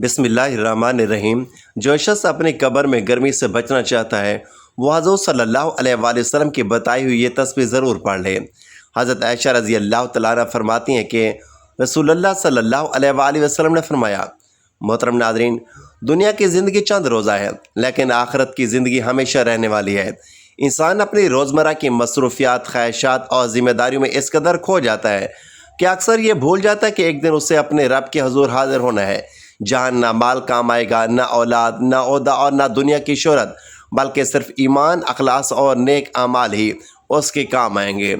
बिस्मिल्लाहिर्रहमानिर्रहीम। जो शख्स अपनी कब्र में गर्मी से बचना चाहता है वो हज़रत सल्लल्लाहु अलैहि वसल्लम की बताई हुई ये तस्बीह ज़रूर पढ़ ले। हज़रत आयशा रज़ी अल्लाह तआला अन्हा फरमाती हैं कि रसूलुल्लाह सल्लल्लाहु अलैहि वसल्लम ने फरमाया, मोहतरम नाज़रीन, दुनिया की ज़िंदगी चंद रोज़ा है लेकिन आखिरत की ज़िंदगी हमेशा रहने वाली है। इंसान अपनी रोज़मर्रा की मसरूफियात, ख्वाहिशात और ज़िम्मेदारियों में इस कदर खो जाता है कि अक्सर ये भूल जाता है कि एक दिन उसे अपने रब के हुज़ूर हाज़िर होना है, जहाँ ना माल काम आएगा, ना औलाद, ना ओहदा और ना दुनिया की शोहरत, बल्कि सिर्फ ईमान, अखलास और नेक अमाल ही उसके काम आएंगे।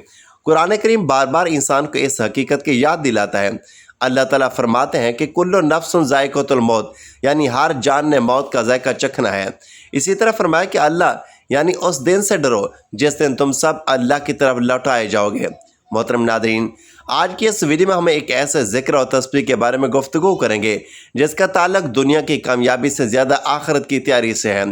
कुरान करीम बार बार इंसान को इस हकीकत की याद दिलाता है। अल्लाह ताला फरमाते हैं कि कुल्लु नफ्सुन ज़ाइक़तुल मौत, यानी हर जान ने मौत का जायका चखना है। इसी तरह फरमाया कि अल्लाह यानी उस दिन से डरो जिस दिन तुम सब अल्लाह की तरफ लौटाए जाओगे। मोहतरम नादरीन, आज की इस वीडियो में हम एक ऐसे ज़िक्र और तस्बीह के बारे में गुफ्तगू करेंगे जिसका ताल्लुक दुनिया की कामयाबी से ज़्यादा आखिरत की तैयारी से है।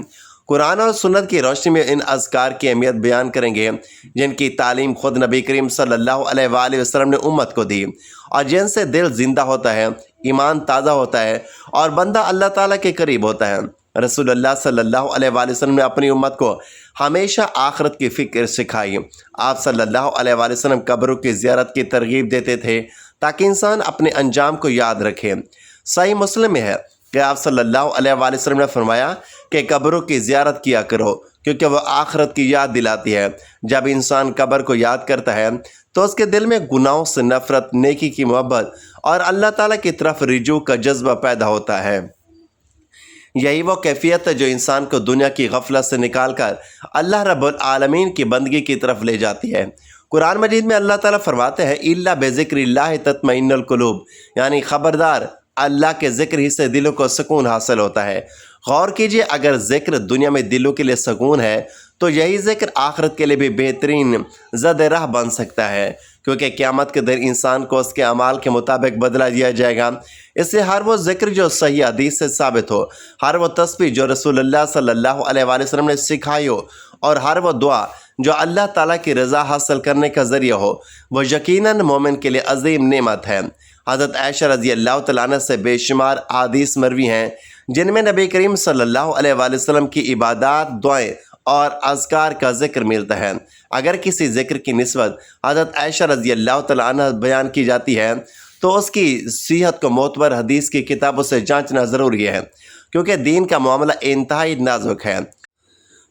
कुरान और सुन्नत की रोशनी में इन अज़कार की अहमियत बयान करेंगे जिनकी तालीम खुद नबी करीम सल्लल्लाहु अलैहि वसल्लम ने उम्मत को दी और जिनसे दिल जिंदा होता है, ईमान ताज़ा होता है और बंदा अल्लाह ताला के करीब होता है। रसूलुल्लाह सल्लल्लाहु अलैहि वसल्लम ने अपनी उम्मत को हमेशा आखिरत की फ़िक्र सिखाई। आप सल्लल्लाहु अलैहि वसल्लम कब्रों की ज़ियारत की तरगीब देते थे ताकि इंसान अपने अंजाम को याद रखे। सही मुस्लिम में है कि आप सल्लल्लाहु अलैहि वसल्लम ने फरमाया कि कब्रों की ज़ियारत किया करो क्योंकि वह आखिरत की याद दिलाती है। जब इंसान कब्र को याद करता है तो उसके दिल में गुनाहों से नफ़रत, नेकी की मोहब्बत और अल्लाह ताला की तरफ रिजू का जज्बा पैदा होता है। यही वो कैफियत है जो इंसान को दुनिया की गफलत से निकाल कर अल्लाह रब्बुल आलमीन की बंदगी की तरफ ले जाती है। कुरान मजीद में अल्लाह ताला फरमाते हैं, इल्ला बेज़िक्रिल्लाहि तत्मइन्नुल कुलूब, यानी खबरदार अल्लाह के ज़िक्र ही से दिलों को सुकून हासिल होता है। गौर कीजिए, अगर ज़िक्र दुनिया में दिलों के लिए सुकून है तो यही ज़िक्र आखिरत के लिए भी बेहतरीन ज़द राह बन सकता है, क्योंकि क़यामत के दिन इंसान को उसके अमाल के मुताबिक बदला दिया जाएगा। इससे हर वो ज़िक्र जो सही हदीस से साबित हो, हर वो तस्बीह जो रसूलुल्लाह सल्लल्लाहु अलैहि वसल्लम ने सिखाई हो और हर वो दुआ जो अल्लाह ताला की रज़ा हासिल करने का ज़रिया हो, वो यकीनन मोमिन के लिए अजीम नेमत है। हज़रत आयशा रज़ी अल्लाह तआला अन्हा से बेशुमार हदीस मरवी हैं जिनमें नबी करीम सल्लल्लाहु अलैहि वसल्लम की इबादत, दुआएं और अज़कार का ज़िक्र मिलता है। अगर किसी ज़िक्र की निस्बत हज़रत आयशा रज़ी अल्लाह तआला अन्हा बयान की जाती है तो उसकी सेहत को मोतबर हदीस की किताबों से जांचना ज़रूरी है, क्योंकि दीन का मामला इंतहाई नाजुक है।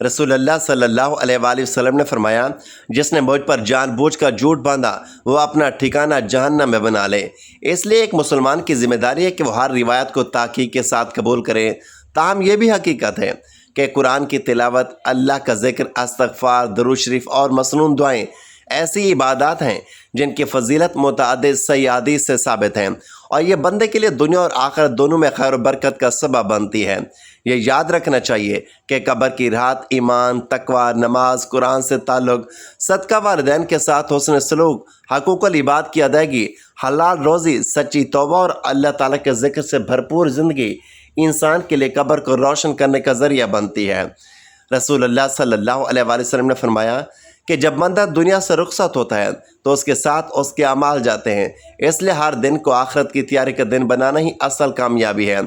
रसूलुल्लाह सल्लल्लाहु अलैहि वसल्लम ने फरमाया, जिसने मुझ पर जानबूझकर झूठ बांधा वो अपना ठिकाना जहन्नम में बना ले। इसलिए एक मुसलमान की जिम्मेदारी है कि वो हर रिवायत को ताक़ीद के साथ कबूल करे। ताहम ये भी हकीकत है कि कुरान की तिलावत, अल्लाह का ज़िक्र, इस्तग़फ़ार, दुरूद शरीफ और मसनून दुआएं ऐसी इबादत हैं जिनकी फ़जीलत मुतअद्दिद सही हदीस से साबित हैं और ये बंदे के लिए दुनिया और आखिरत दोनों में खैर और बरकत का सबब बनती है। ये याद रखना चाहिए कि कब्र की रात ईमान, तकवा, नमाज, कुरान से ताल्लुक़, सदका, वालिदैन के साथ हुस्न सलूक, हक़ूक़ुल इबाद की अदायगी, हलाल रोज़ी, सच्ची तौबा और अल्लाह ताला के ज़िक्र से भरपूर ज़िंदगी इंसान के लिए कब्र को रोशन करने का ज़रिया बनती है। रसूलुल्लाह सल्लल्लाहु अलैहि वसल्लम ने फरमाया कि जब बंदा दुनिया से रुखसत होता है तो उसके साथ उसके अमाल जाते हैं। इसलिए हर दिन को आखिरत की तैयारी का दिन बनाना ही असल कामयाबी है।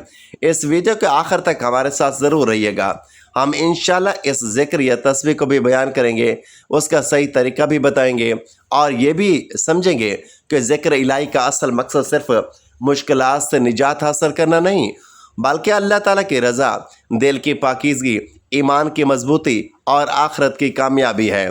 इस वीडियो के आखिर तक हमारे साथ ज़रूर रहिएगा। हम इंशाल्लाह इस ज़िक्र या तस्बीह को भी बयान करेंगे, उसका सही तरीका भी बताएंगे और ये भी समझेंगे कि ज़िक्र इलाही का असल मकसद सिर्फ मुश्किलात से निजात हासिल करना नहीं, बल्कि अल्लाह ताला की रज़ा, दिल की पाकीज़गी, ईमान की मजबूती और आखिरत की कामयाबी है।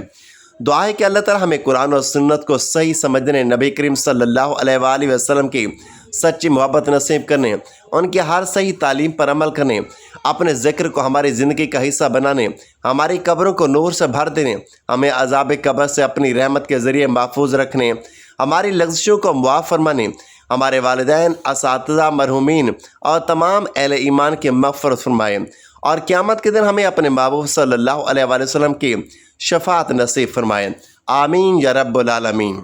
दुआ है कि अल्लाह ताला हमें कुरान और सुन्नत को सही समझने, नबी करीम सल्लल्लाहु अलैहि वसल्लम की सच्ची मोहब्बत नसीब करने, उनकी हर सही तालीम पर अमल करने, अपने ज़िक्र को हमारी ज़िंदगी का हिस्सा बनाने, हमारी कब्रों को नूर से भर देने, हमें अज़ाब कब्र से अपनी रहमत के ज़रिए महफूज रखने, हमारी लग़्ज़िशों को मुआफ़ फरमाने, हमारे वालिदैन, असातिज़ा, मरहूमीन और तमाम अहले ईमान की मग़फ़िरत फरमाए और क़यामत के दिन हमें अपने महबूब सल्लल्लाहु अलैहि वसल्लम की शफ़ाअत नसीब फरमाए। आमीन या रब्बुल आलमीन।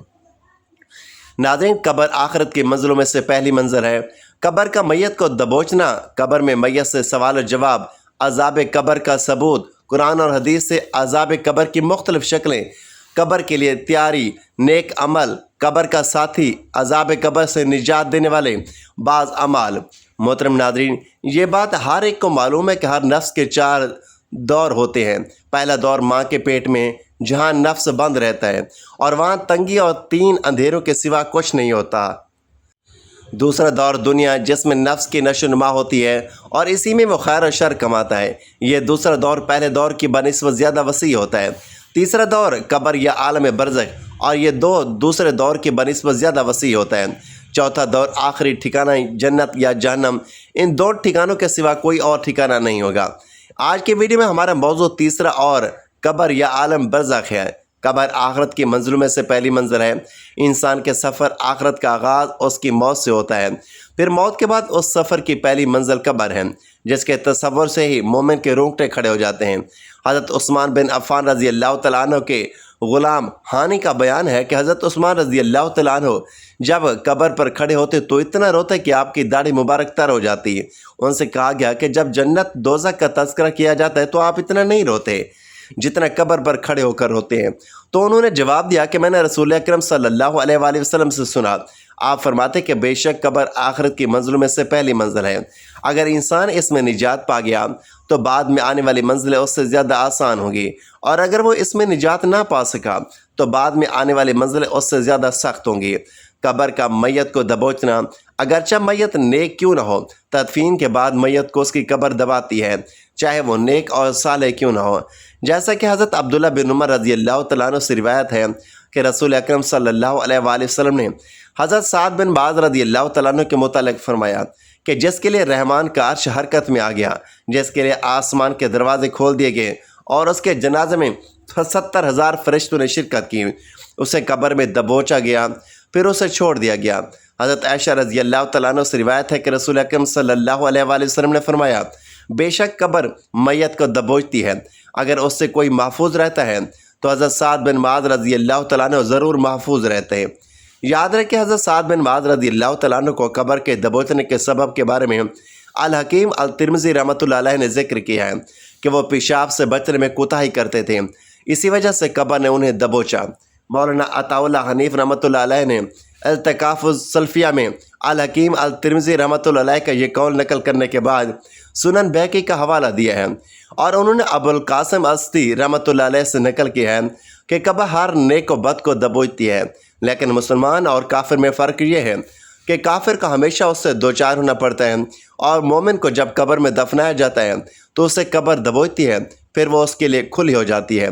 नाज़रीन, कब्र आखिरत की मंज़िलों में से पहली मंज़िल है। कब्र का मैयत को दबोचना, कब्र में मैयत से सवाल जवाब, अज़ाब कब्र का सबूत, कुरान और हदीस से अज़ाब कब्र की मुख्तलिफ़ शक्लें, कब्र के लिए तैयारी, नेक अमल, कब्र का साथी, अज़ाब कब्र से निजात देने वाले बाज़ अमाल, मोहतरम नादरीन, ये बात हर एक को मालूम है कि हर नफ्स के 4 दौर होते हैं। पहला दौर माँ के पेट में, जहाँ नफ्स बंद रहता है और वहाँ तंगी और 3 अंधेरों के सिवा कुछ नहीं होता। दूसरा दौर दुनिया, जिसमें नफ्स की नशोनुमा होती है और इसी में वो खैर और शर कमाता है। ये दूसरा दौर पहले दौर की बनिस्बत ज़्यादा वसी होता है। तीसरा दौर कब्र या आलम बरज़ख, और ये दूसरे दौर की बनिस्बत ज़्यादा वसी होता है। चौथा दौर आखिरी ठिकाना जन्नत या जहन्नम, इन 2 ठिकानों के सिवा कोई और ठिकाना नहीं होगा। आज की वीडियो में हमारा मौजू तीसरा और कब्र या आलम बरज़ख है। कब्र आखरत की मंजिलों में से पहली मंजिल है। इंसान के सफ़र आखरत का आगाज़ उसकी मौत से होता है। फिर मौत के बाद उस सफ़र की पहली मंजिल कब्र है, जिसके तसव्वुर से ही मोमिन के रोंगटे खड़े हो जाते हैं। हज़रत उस्मान बिन अफ़्फ़ान रज़ी अल्लाह तआला अन्हु के ग़ुलाम हानी का बयान है कि हज़रत उस्मान रज़ी अल्लाह तआला अन्हु जब कब्र पर खड़े होते तो इतना रोते कि आपकी दाढ़ी मुबारक तर हो जाती है। उनसे कहा गया कि जब जन्नत दोज़ख का तज़किरा किया जाता है तो आप इतना नहीं रोते जितना कब्र पर खड़े होकर होते हैं। तो उन्होंने जवाब दिया कि मैंने रसूल अकरम सल्लल्लाहु अलैहि वसल्लम से सुना, आप फरमाते कि बेशक कब्र आखिरत की मंजिलों में से पहली मंजिल है। अगर इंसान इसमें निजात पा गया तो बाद में आने वाली मंजिलें उससे ज़्यादा आसान होंगी, और अगर वो इसमें निजात ना पा सका तो बाद में आने वाली मंजिलें उससे ज़्यादा सख्त होंगी। कब्र का मैयत को दबोचना, अगरचे मैयत नेक क्यों ना हो, तदफीन के बाद मैयत को उसकी कब्र दबाती है, चाहे वो नेक और सालेह क्यों ना हो। जैसा कि हज़रत अब्दुल्लाह बिन उमर रज़ी अल्लाह तआला अन्हु से रिवायत है कि रसूल अकरम सल्लल्लाहु अलैहि वसल्लम ने हज़रत साद बिन बाज़ रज़ी अल्लाह तआला अन्हु के मुतालिक फरमाया कि जिसके लिए रहमान का अर्श हरकत में आ गया, जिसके लिए आसमान के दरवाजे खोल दिए गए और उसके जनाजे में 70,000 फरिश्तों ने शिरकत की, उसे कब्र में दबोचा गया, फिर उसे छोड़ दिया गया। हज़रत आयशा रज़ी अल्लाह तआला अन्हा से रिवायत है कि रसूल अकरम सल्लल्लाहु अलैहि वसल्लम ने फरमाया, बेशक कब्र मैयत को दबोचती है, अगर उससे कोई महफूज रहता है तो हज़रत साद बिन माज़ रज़ी अल्लाह तआला अन्हु ज़रूर महफूज रहते हैं। याद रखें, हज़रत साद बिन माज़ रज़ी अल्लाह तआला अन्हु को कब्र के दबोचने के सबब के बारे में अल हकीम अल तिरमिज़ी रहमतुल्लाह अलैह ने जिक्र किया है कि वो पेशाब से बचने में कोताही करते थे, इसी वजह से कब्र ने उन्हें दबोचा। मौलाना अताउल्लाह हनीफ रहमतुल्लाह अलैह ने इल्तिकाफ़ुस सल्फ़िया में अल हकीम अल तिरमिज़ी रहमतुल्लाह अलैह का ये कौल नकल करने के बाद सुनन बैकी का हवाला दिया है, और उन्होंने अबुल कासिम अस्ती रहमतुल्लाह अलैह से नकल किया है कि कब्र हर नेक व बद को दबोचती है, लेकिन मुसलमान और काफिर में फ़र्क ये है कि काफिर को हमेशा उससे दो चार होना पड़ता है, और मोमिन को जब कब्र में दफनाया जाता है तो उसे कब्र दबोचती है, फिर वो उसके लिए खुली हो जाती है।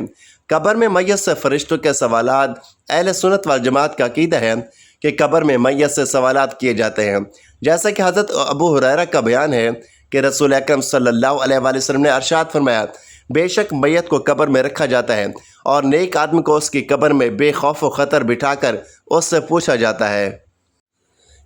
कब्र में मैयत से फरिश्तों के सवालात, अहले सुन्नत वल जमात का अकीदा है कि कब्र में मैयत से सवालात किए जाते हैं। जैसा कि हज़रत अबू हुरैरा का बयान है कि रसूल अकरम सल्लल्लाहु अलैहि वसल्लम ने अरशाद फरमाया, बेशक मैयत को कब्र में रखा जाता है और नेक आदमी को उसकी कब्र में बेखौफ व ख़तर बिठाकर उससे पूछा जाता है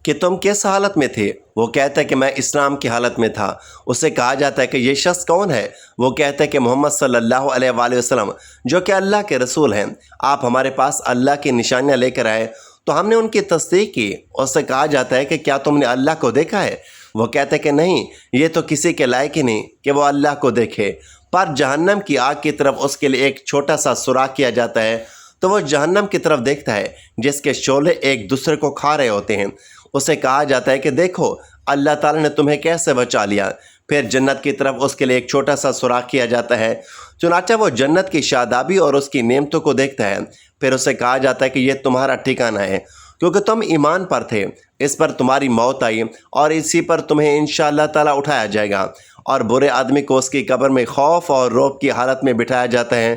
कि तुम किस हालत में थे। वो कहता है कि मैं इस्लाम की हालत में था। उससे कहा जाता है कि ये शख्स कौन है। वो कहता है कि मोहम्मद सल्लल्लाहु अलैहि वसल्लम, जो कि अल्लाह के रसूल हैं। आप हमारे पास अल्लाह की निशानियाँ लेकर आए तो हमने उनकी तस्दीक की। उससे कहा जाता है कि क्या तुमने अल्लाह को देखा है। वो कहता है कि नहीं, ये तो किसी के लायक ही नहीं कि वो अल्लाह को देखे। पर जहन्नम की आग की तरफ उसके लिए एक छोटा सा सुराख किया जाता है, तो वो जहन्नम की तरफ देखता है जिसके शोले एक दूसरे को खा रहे होते हैं। उसे कहा जाता है कि देखो अल्लाह ताला ने तुम्हें कैसे बचा लिया। फिर जन्नत की तरफ उसके लिए एक छोटा सा सुराख किया जाता है, चुनाचा वो जन्नत की शादाबी और उसकी नेमतों को देखता है। फिर उसे कहा जाता है कि ये तुम्हारा ठिकाना है, क्योंकि तुम ईमान पर थे, इस पर तुम्हारी मौत आई और इसी पर तुम्हें इंशाअल्लाह ताला उठाया जाएगा। और बुरे आदमी को उसकी कब्र में खौफ और रौब की हालत में बिठाया जाता है।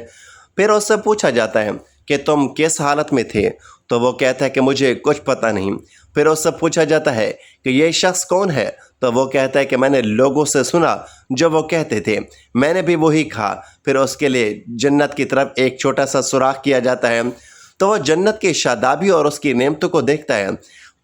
फिर उससे पूछा जाता है कि तुम किस हालत में थे, तो वो कहता है कि मुझे कुछ पता नहीं। फिर उससे पूछा जाता है कि ये शख्स कौन है, तो वो कहता है कि मैंने लोगों से सुना जो वो कहते थे, मैंने भी वही कहा। फिर उसके लिए जन्नत की तरफ एक छोटा सा सुराख किया जाता है, तो वो जन्नत की शादाबी और उसकी नेमतों को देखता है।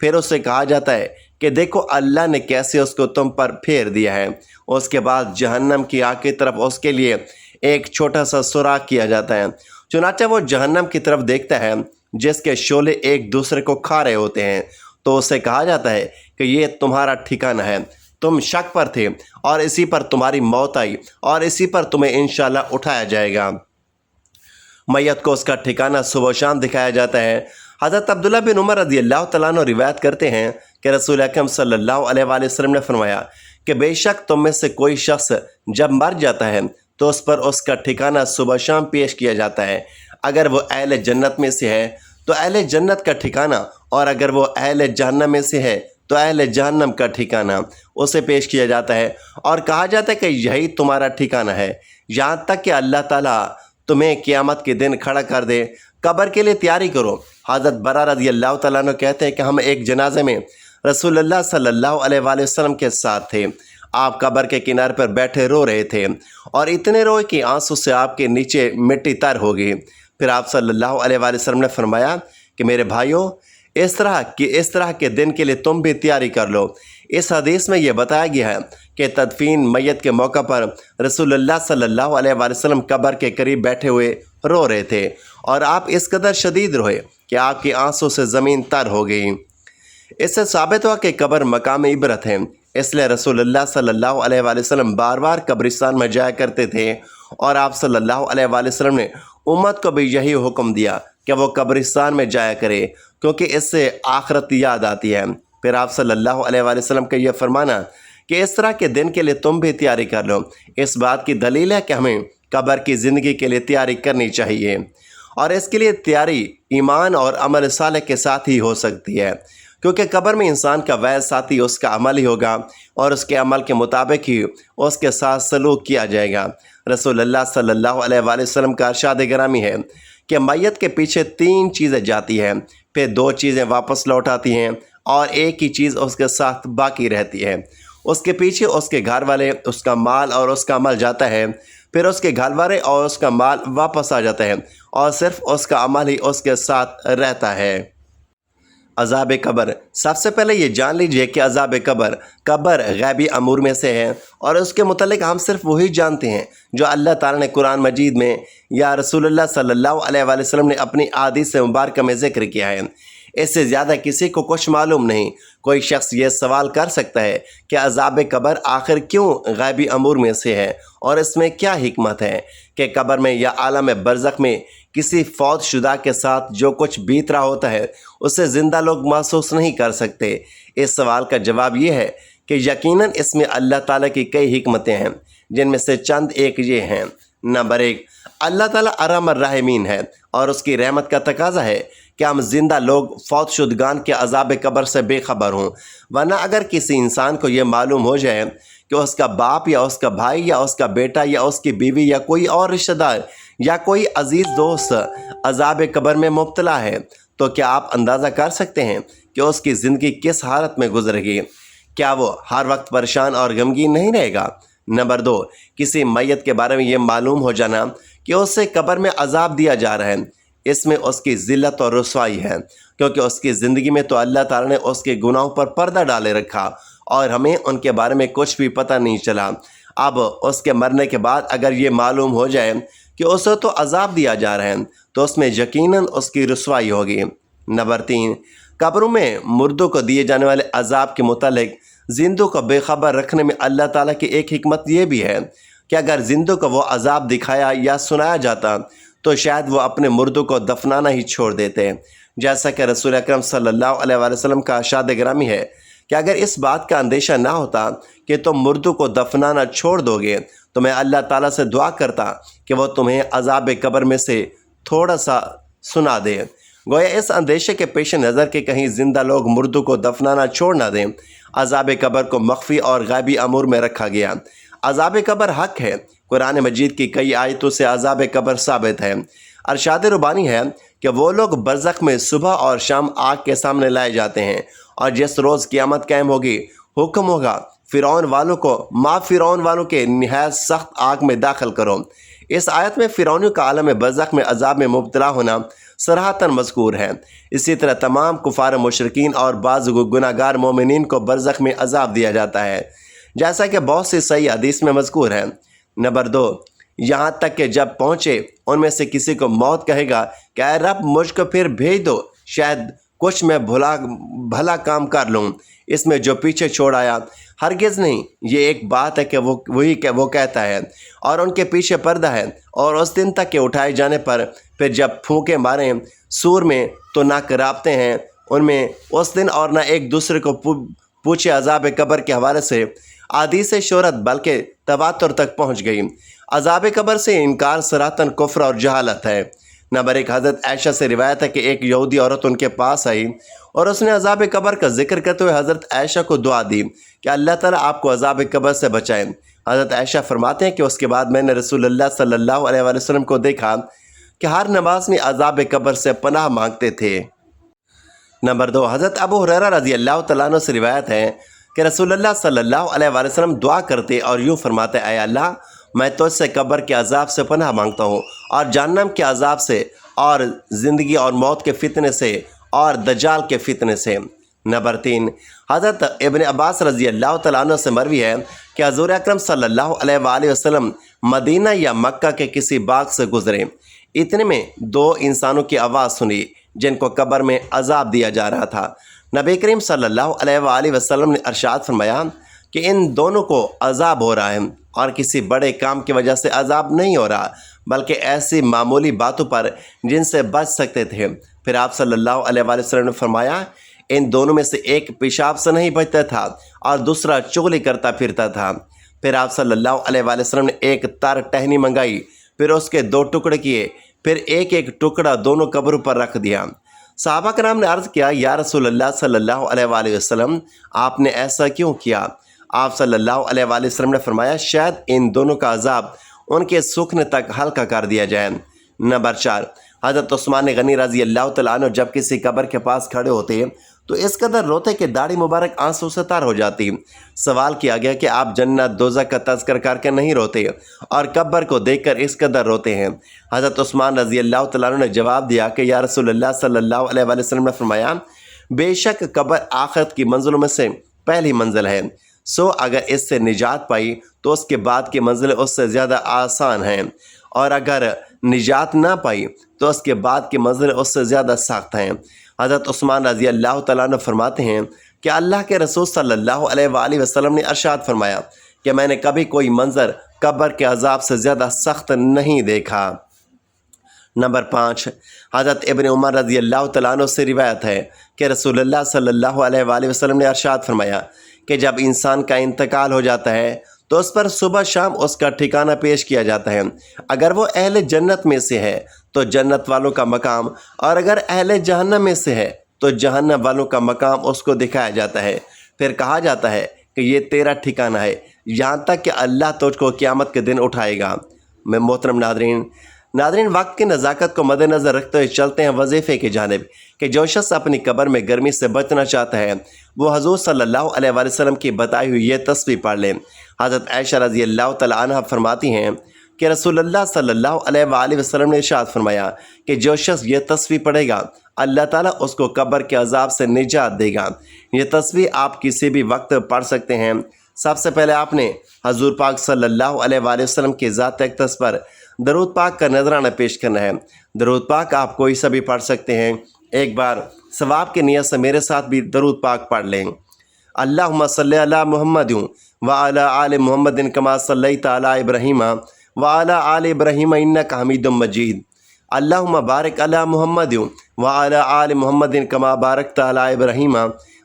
फिर उससे कहा जाता है कि देखो अल्लाह ने कैसे उसको तुम पर फेर दिया है। उसके बाद जहन्नम की आग की तरफ उसके लिए एक छोटा सा सुराख किया जाता है, चुनाचा वो जहन्नम की तरफ देखता है जिसके शोले एक दूसरे को खा रहे होते हैं। तो उसे कहा जाता है कि ये तुम्हारा ठिकाना है, तुम शक पर थे और इसी पर तुम्हारी मौत आई और इसी पर तुम्हें इंशाअल्लाह उठाया जाएगा। मैयत को उसका ठिकाना सुबह शाम दिखाया जाता है। हज़रत अब्दुल्लाह बिन उमर रज़ी अल्लाह तआला अन्हु रिवायत करते हैं کہ رسول اکرم صلی اللہ علیہ وآلہ وسلم نے فرمایا کہ بے شک تم میں سے کوئی شخص جب مر جاتا ہے تو اس پر اس کا ٹھکانہ صبح شام پیش کیا جاتا ہے۔ اگر وہ اہل جنت میں سے ہے تو اہل جنت کا ٹھکانہ، اور اگر وہ اہل جہنم میں سے ہے تو اہل جہنم کا ٹھکانہ اسے پیش کیا جاتا ہے، اور کہا جاتا ہے کہ یہی تمہارا ٹھکانہ ہے، یہاں تک کہ اللہ تعالیٰ تمہیں قیامت کے دن کھڑا کر دے۔ قبر کے لیے تیاری کرو۔ حضرت برا رضی اللہ تعالیٰ عنہ کہتے ہیں کہ ہم ایک جنازے میں رسول اللہ صلی اللہ علیہ وآلہ وسلم کے ساتھ تھے۔ آپ قبر کے کنارے پر بیٹھے رو رہے تھے، اور اتنے روئے کہ آنسو سے آپ کے نیچے مٹی تر ہو گئی۔ پھر آپ صلی اللہ علیہ وآلہ وسلم نے فرمایا کہ میرے بھائیوں، اس طرح کے دن کے لیے تم بھی تیاری کر لو۔ اس حدیث میں یہ بتایا گیا ہے کہ تدفین میت کے موقع پر رسول اللہ صلی اللہ علیہ وآلہ وسلم قبر کے قریب بیٹھے ہوئے رو رہے تھے، اور آپ اس قدر شدید روئے کہ آپ کی آنسوں سے زمین تر ہو گئی۔ اس سے ثابت ہوا کہ قبر مقام عبرت ہے، اس لیے رسول اللہ صلی اللہ علیہ وآلہ وسلم بار بار قبرستان میں جایا کرتے تھے، اور آپ صلی اللہ علیہ وآلہ وسلم نے امت کو بھی یہی حکم دیا کہ وہ قبرستان میں جایا کرے، کیونکہ اس سے آخرت یاد آتی ہے۔ پھر آپ صلی اللہ علیہ وآلہ وسلم کا یہ فرمانا کہ اس طرح کے دن کے لیے تم بھی تیاری کر لو، اس بات کی دلیل ہے کہ ہمیں قبر کی زندگی کے لیے تیاری کرنی چاہیے، اور اس کے لیے تیاری ایمان اور عمل صالح کے ساتھ ہی ہو سکتی ہے، کیونکہ قبر میں انسان کا ویل ساتھی اس کا عمل ہی ہوگا، اور اس کے عمل کے مطابق ہی اس کے ساتھ سلوک کیا جائے گا۔ رسول اللہ صلی اللہ علیہ وآلہ وسلم کا ارشاد گرامی ہے کہ میت کے پیچھے 3 چیزیں جاتی ہیں، پھر 2 چیزیں واپس لوٹ آتی ہیں، اور ایک ہی چیز اس کے ساتھ باقی رہتی ہے۔ اس کے پیچھے اس کے گھر والے، اس کا مال اور اس کا عمل جاتا ہے، پھر اس کے گھر والے اور اس کا مال واپس آ جاتا ہے، اور صرف اس کا عمل ہی اس کے ساتھ رہتا ہے۔ عذاب قبر۔ سب سے پہلے یہ جان لیجئے کہ عذاب قبر غیبی امور میں سے ہے، اور اس کے متعلق ہم صرف وہی جانتے ہیں جو اللہ تعالیٰ نے قرآن مجید میں یا رسول اللہ صلی اللہ علیہ وآلہ وسلم نے اپنی احادیث مبارکہ میں ذکر کیا ہے۔ اس سے زیادہ کسی کو کچھ معلوم نہیں۔ کوئی شخص یہ سوال کر سکتا ہے کہ عذاب قبر آخر کیوں غیبی امور میں سے ہے، اور اس میں کیا حکمت ہے کہ قبر میں یا عالم برزخ میں کسی فوت شدہ کے ساتھ جو کچھ بیت رہا ہوتا ہے اسے زندہ لوگ محسوس نہیں کر سکتے۔ اس سوال کا جواب یہ ہے کہ یقیناً اس میں اللہ تعالیٰ کی کئی حکمتیں ہیں، جن میں سے چند ایک یہ ہیں۔ نمبر 1، اللہ تعالیٰ ارحم الراحمین ہے، اور اس کی رحمت کا تقاضا ہے کہ ہم زندہ لوگ فوت شدگان کے عذاب قبر سے بے خبر ہوں، ورنہ اگر کسی انسان کو یہ معلوم ہو جائے کہ اس کا باپ یا اس کا بھائی یا اس کا بیٹا یا اس کی بیوی یا کوئی اور رشتہ دار یا کوئی عزیز دوست عذاب قبر میں مبتلا ہے، تو کیا آپ اندازہ کر سکتے ہیں کہ اس کی زندگی کس حالت میں گزرے گی؟ کیا وہ ہر وقت پریشان اور غمگین نہیں رہے گا؟ نمبر 2، کسی میت کے بارے میں یہ معلوم ہو جانا کہ اسے قبر میں عذاب دیا جا رہا ہے، اس میں اس کی ذلت اور رسوائی ہے، کیونکہ اس کی زندگی میں تو اللہ تعالیٰ نے اس کے گناہوں پر پردہ ڈالے رکھا، اور ہمیں ان کے بارے میں کچھ بھی پتہ نہیں چلا۔ اب اس کے مرنے کے بعد اگر یہ معلوم ہو جائے کہ اسے تو عذاب دیا جا رہا ہے، تو اس میں یقیناً اس کی رسوائی ہوگی۔ نمبر 3، قبروں میں مردوں کو دیے جانے والے عذاب کے متعلق زندوں کو بے خبر رکھنے میں اللہ تعالیٰ کی ایک حکمت یہ بھی ہے کہ اگر زندوں کو وہ عذاب دکھایا یا سنایا جاتا تو شاید وہ اپنے مردوں کو دفنانا ہی چھوڑ دیتے، جیسا کہ رسول اکرم صلی اللہ علیہ وآلہ وسلم کا ارشاد گرامی ہے کہ اگر اس بات کا اندیشہ نہ ہوتا کہ تم مردوں کو دفنانا چھوڑ دو گے تو میں اللہ تعالیٰ سے دعا کرتا کہ وہ تمہیں عذاب قبر میں سے تھوڑا سا سنا دے۔ گویا اس اندیشے کے پیش نظر کہ کہیں زندہ لوگ مردوں کو دفنانا چھوڑ نہ دیں، عذاب قبر کو مخفی اور غیبی امور میں رکھا گیا۔ عذاب قبر حق ہے، قرآن مجید کی کئی آیتوں سے عذاب قبر ثابت ہے۔ ارشاد ربانی ہے کہ وہ لوگ برزخ میں صبح اور شام آگ کے سامنے لائے جاتے ہیں، اور جس روز قیامت قائم ہوگی حکم ہوگا فرعون والوں کے نہایت سخت آگ میں داخل کرو۔ اس آیت میں فرعونیوں کا عالم برزخ میں عذاب میں مبتلا ہونا صراحتاً مذکور ہے۔ اسی طرح تمام کفار مشرکین اور بعض گناہگار مومنین کو برزخ میں عذاب دیا جاتا ہے، جیسا کہ بہت سی صحیح حدیث میں مذکور ہے۔ نمبر 2، یہاں تک کہ جب پہنچے ان میں سے کسی کو موت کہے گا کہ اے رب مجھ کو پھر بھیج دو، شاید کچھ میں بھلا کام کر لوں، اس میں جو پیچھے چھوڑ آیا۔ ہرگز نہیں، یہ ایک بات ہے کہ وہ کہتا ہے، اور ان کے پیچھے پردہ ہے، اور اس دن تک کہ اٹھائے جانے پر پھر جب پھونکے ماریں سور میں تو نہ کراپتے ہیں ان میں اس دن اور نہ ایک دوسرے کو پوچھے عذاب قبر کے حوالے سے حدیث شہرت بلکہ تواتر تک پہنچ گئی۔ عذاب قبر سے انکار صراحتاً کفر اور جہالت ہے۔ نمبر 1، حضرت عائشہ سے روایت ہے کہ ایک یہودی عورت ان کے پاس آئی اور اس نے عذاب قبر کا ذکر کرتے ہوئے حضرت عائشہ کو دعا دی کہ اللہ تعالیٰ آپ کو عذاب قبر سے بچائے۔ حضرت عائشہ فرماتے ہیں کہ اس کے بعد میں نے رسول اللہ صلی اللہ علیہ وآلہ وسلم کو دیکھا کہ ہر نماز میں عذاب قبر سے پناہ مانگتے تھے۔ نمبر 2، حضرت ابو ہریرہ رضی اللہ تعالیٰ عنہ سے روایت ہے کہ رسول اللہ صلی اللہ علیہ وآلہ وسلم دعا کرتے اور یوں فرماتے، اے اللہ میں تجھ سے قبر کے عذاب سے پناہ مانگتا ہوں اور جہنم کے عذاب سے اور زندگی اور موت کے فتنے سے اور دجال کے فتنے سے۔ نمبر 3، حضرت ابن عباس رضی اللہ تعالیٰ عنہ سے مروی ہے کہ حضور اکرم صلی اللہ علیہ وآلہ وسلم مدینہ یا مکہ کے کسی باغ سے گزرے، اتنے میں 2 انسانوں کی آواز سنی جن کو قبر میں عذاب دیا جا رہا تھا۔ نبی کریم صلی اللہ علیہ وآلہ وسلم نے ارشاد فرمایا کہ ان دونوں کو عذاب ہو رہا ہے اور کسی بڑے کام کی وجہ سے عذاب نہیں ہو رہا بلکہ ایسی معمولی باتوں پر جن سے بچ سکتے تھے۔ پھر آپ صلی اللہ علیہ وآلہ وسلم نے فرمایا ان دونوں میں سے ایک پیشاب سے نہیں بچتا تھا اور دوسرا چغلی کرتا پھرتا تھا۔ پھر آپ صلی اللہ علیہ وآلہ وسلم نے ایک تار ٹہنی منگائی، پھر اس کے 2 ٹکڑے کیے، پھر ایک ایک ٹکڑا دونوں قبروں پر رکھ دیا۔ صحابہ کرام نے عرض کیا، یا رسول اللہ صلی اللہ علیہ وآلہ وسلم آپ نے ایسا کیوں کیا؟ آپ صلی اللہ علیہ وآلہ وسلم نے فرمایا شاید ان دونوں کا عذاب ان کے سوکھنے تک ہلکا کر دیا جائے۔ نمبر 4، حضرت عثمان غنی رضی اللہ تعالیٰ عنہ جب کسی قبر کے پاس کھڑے ہوتے تو اس قدر روتے کہ داڑھی مبارک آنسو سے تر ہو جاتی۔ سوال کیا گیا کہ آپ جنت دوزخ کا تذکر کر کے نہیں روتے اور قبر کو دیکھ کر اس قدر روتے ہیں؟ حضرت عثمان رضی اللہ تعالیٰ عنہ نے جواب دیا کہ یا رسول اللہ صلی اللہ علیہ وآلہ وسلم نے فرمایا بے شک قبر آخرت کی منزلوں میں سے پہلی منزل ہے، سو اگر اس سے نجات پائی تو اس کے بعد کی منزلیں اس سے زیادہ آسان ہیں، اور اگر نجات نہ پائی تو اس کے بعد کی منزلیں اس سے زیادہ سخت ہیں۔ حضرت عثمان رضی اللہ تعالیٰ عنہ فرماتے ہیں کہ اللہ کے رسول صلی اللہ علیہ وآلہ وسلم نے ارشاد فرمایا کہ میں نے کبھی کوئی منظر قبر کے عذاب سے زیادہ سخت نہیں دیکھا۔ نمبر 5، حضرت ابن عمر رضی اللہ تعالیٰ عنہ سے روایت ہے کہ رسول اللہ صلی اللہ علیہ وآلہ وسلم نے ارشاد فرمایا کہ جب انسان کا انتقال ہو جاتا ہے تو اس پر صبح شام اس کا ٹھکانہ پیش کیا جاتا ہے۔ اگر وہ اہل جنت میں سے ہے تو جنت والوں کا مقام، اور اگر اہل جہنم میں سے ہے تو جہنم والوں کا مقام اس کو دکھایا جاتا ہے۔ پھر کہا جاتا ہے کہ یہ تیرا ٹھکانہ ہے یہاں تک کہ اللہ تجھ کو قیامت کے دن اٹھائے گا۔ میں محترم ناظرین وقت کی نزاکت کو مد نظر رکھتے ہوئے چلتے ہیں وظیفے کی جانب کہ جو شخص اپنی قبر میں گرمی سے بچنا چاہتا ہے وہ حضور صلی اللہ علیہ وآلہ وسلم کی بتائی ہوئی یہ تسبیح پڑھ لیں۔ حضرت عائشہ رضی اللہ تعالیٰ عنہ فرماتی ہیں کہ رسول اللہ صلی اللہ علیہ وآلہ وسلم نے ارشاد فرمایا کہ جو شخص یہ تسبیح پڑھے گا اللہ تعالیٰ اس کو قبر کے عذاب سے نجات دے گا۔ یہ تسبیح آپ کسی بھی وقت پڑھ سکتے ہیں۔ سب سے پہلے آپ نے حضور پاک صلی اللہ علیہ وآلہ وسلم کی ذات اقدس پر درود پاک کا نذرانہ پیش کرنا ہے۔ درود پاک آپ کوئی سا بھی پڑھ سکتے ہیں۔ ایک بار ثواب کی نیت سے میرے ساتھ بھی درود پاک پڑھ لیں۔ اللہم صلی علی محمد وعلی آل محمد کما صلیت علی ابراہیم وعلی آل ابراہیم انک حمید مجید۔ اللہم بارک علی محمد وعلی آل محمد کما بارکت علی ابراہیم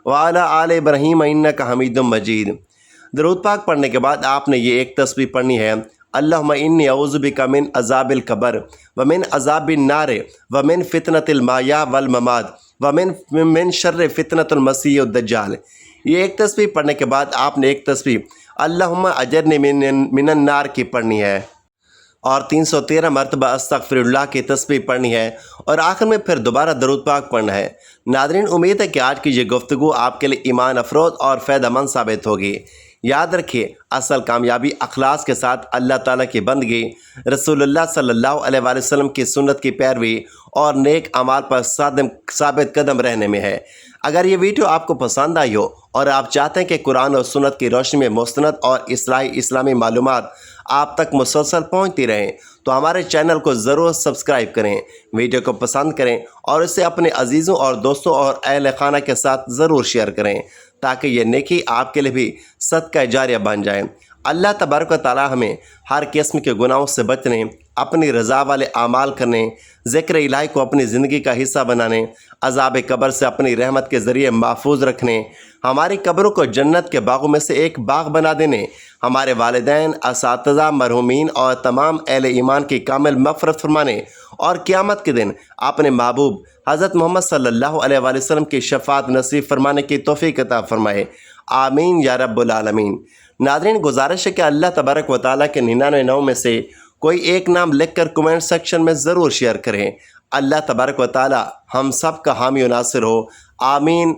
وعلی آل ابراہیم انک حمید مجید۔ درود پاک پڑھنے کے بعد آپ نے یہ ایک تسبیح پڑھنی ہے، اللہم انی اعوذ بک من عذاب القبر ومن عذاب النار ومن فتنۃ المحیا والممات ومن شر فتنۃ المسیح الدجال۔ یہ ایک تسبیح پڑھنے کے بعد آپ نے ایک تسبیح اللہم اجرنی من النار کی پڑھنی ہے اور 313 مرتبہ استغفر اللہ کی تسبیح پڑھنی ہے، اور آخر میں پھر دوبارہ درود پاک پڑھنا ہے۔ ناظرین امید ہے کہ آج کی یہ گفتگو آپ کے لیے ایمان افروز اور فائدہ مند ثابت ہوگی۔ یاد رکھیے اصل کامیابی اخلاص کے ساتھ اللہ تعالیٰ کی بندگی، رسول اللہ صلی اللہ علیہ وآلہ وسلم کی سنت کی پیروی اور نیک اعمال پر ثابت قدم رہنے میں ہے۔ اگر یہ ویڈیو آپ کو پسند آئی ہو اور آپ چاہتے ہیں کہ قرآن اور سنت کی روشنی میں مستند اور اصلاحی اسلامی معلومات آپ تک مسلسل پہنچتی رہیں تو ہمارے چینل کو ضرور سبسکرائب کریں، ویڈیو کو پسند کریں اور اسے اپنے عزیزوں اور دوستوں اور اہل خانہ کے ساتھ ضرور شیئر کریں تاکہ یہ نیکی آپ کے لیے بھی صدقہ جاریہ بن جائے۔ اللہ تبارک و تعالی ہمیں ہر قسم کے گناہوں سے بچنے، اپنی رضا والے اعمال کرنے، ذکر الہی کو اپنی زندگی کا حصہ بنانے، عذاب قبر سے اپنی رحمت کے ذریعے محفوظ رکھنے، ہماری قبروں کو جنت کے باغوں میں سے ایک باغ بنا دینے، ہمارے والدین، اساتذہ، مرحومین اور تمام اہل ایمان کی کامل مغفرت فرمانے اور قیامت کے دن اپنے محبوب حضرت محمد صلی اللہ علیہ وآلہ وسلم کی شفاعت نصیب فرمانے کی توفیق عطا فرمائے، آمین یا رب العالمین۔ ناظرین، گزارش ہے کہ اللہ تبارک و تعالیٰ کے 99 ناموں میں سے کوئی ایک نام لکھ کر کمنٹ سیکشن میں ضرور شیئر کریں۔ اللہ تبارک و تعالیٰ ہم سب کا حامی و ناصر ہو، آمین۔